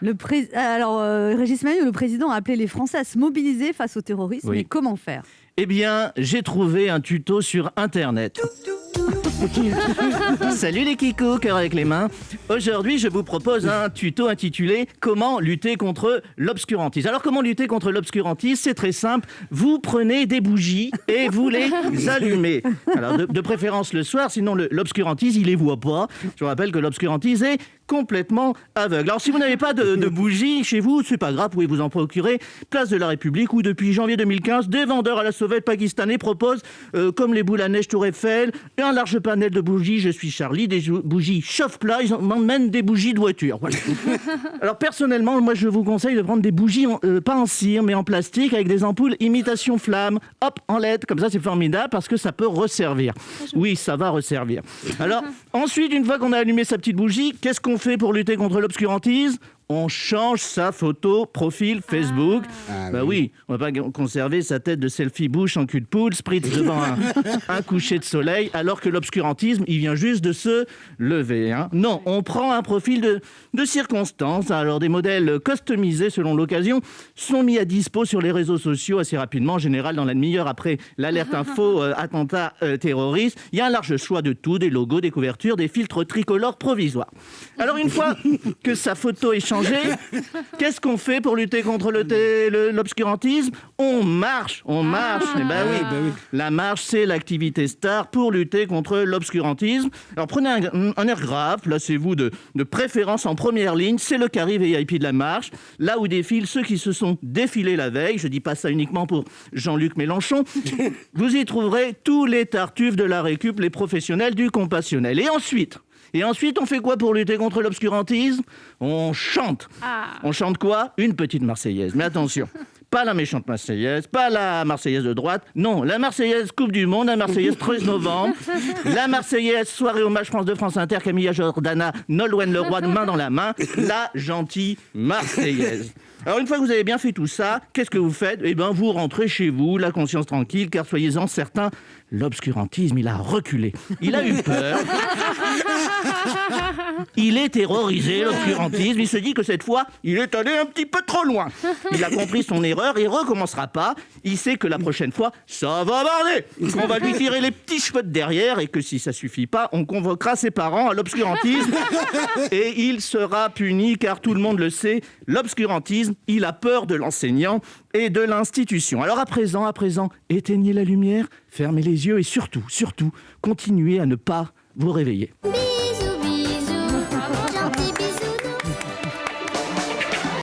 Régis Maillot, le président, a appelé les Français à se mobiliser face au terrorisme. Oui. Mais comment faire? Eh bien, j'ai trouvé un tuto sur Internet. Salut les kikous, cœur avec les mains. Aujourd'hui, je vous propose un tuto intitulé « Comment lutter contre l'obscurantisme ». Alors, comment lutter contre l'obscurantisme? C'est très simple. Vous prenez des bougies et vous les allumez. Alors, de préférence le soir, sinon l'obscurantisme, il les voit pas. Je vous rappelle que l'obscurantisme est complètement aveugle. Alors, si vous n'avez pas de bougies chez vous, c'est pas grave, vous pouvez vous en procurer. Place de la République, où depuis janvier 2015, des vendeurs à la sauvette pakistanais proposent, comme les boules à neige Tour Eiffel, un large panel de bougies, je suis Charlie, des bougies chauffe-plat, ils m'emmènent des bougies de voiture. Voilà. Alors personnellement, moi je vous conseille de prendre des bougies, pas en cire, mais en plastique, avec des ampoules imitation flamme, hop, en LED, comme ça c'est formidable, parce que ça peut resservir. Oui, ça va resservir. Alors, ensuite, une fois qu'on a allumé sa petite bougie, qu'est-ce qu'on fait pour lutter contre l'obscurantisme? On change sa photo profil Facebook. Oui, on va pas conserver sa tête de selfie bouche en cul de poule, spritz devant un coucher de soleil, alors que l'obscurantisme, il vient juste de se lever. Hein. Non, on prend un profil de circonstance. Alors, des modèles customisés selon l'occasion sont mis à dispo sur les réseaux sociaux assez rapidement, en général dans la demi-heure après l'alerte info attentat terroriste. Il y a un large choix de tout, des logos, des couvertures, des filtres tricolores provisoires. Alors, une fois que sa photo est changée, qu'est-ce qu'on fait pour lutter contre l'obscurantisme? On marche. Eh ben oui. La marche, c'est l'activité star pour lutter contre l'obscurantisme. Alors prenez un air grave, placez-vous de préférence en première ligne, c'est le carré VIP de la marche, là où défilent ceux qui se sont défilés la veille. Je dis pas ça uniquement pour Jean-Luc Mélenchon. Vous y trouverez tous les tartuffes de la récup, les professionnels du compassionnel. Et ensuite, on fait quoi pour lutter contre l'obscurantisme? On chante. On chante quoi? Une petite Marseillaise. Mais attention, pas la méchante Marseillaise, pas la Marseillaise de droite. Non, la Marseillaise Coupe du Monde, la Marseillaise 13 novembre, la Marseillaise soirée hommage France de France Inter, Camilla Jordana, Nolwenn Leroy, main dans la main, la gentille Marseillaise. Alors, une fois que vous avez bien fait tout ça, qu'est-ce que vous faites? Eh bien, vous rentrez chez vous, la conscience tranquille, car soyez-en certains, l'obscurantisme, il a reculé. Il a eu peur. Il est terrorisé, l'obscurantisme. Il se dit que cette fois, il est allé un petit peu trop loin. Il a compris son erreur et recommencera pas. Il sait que la prochaine fois, ça va barder. On va lui tirer les petits cheveux de derrière et que si ça suffit pas, on convoquera ses parents à l'obscurantisme et il sera puni, car tout le monde le sait, l'obscurantisme, il a peur de l'enseignant et de l'institution. Alors à présent, éteignez la lumière, fermez les yeux et surtout, continuez à ne pas vous réveiller.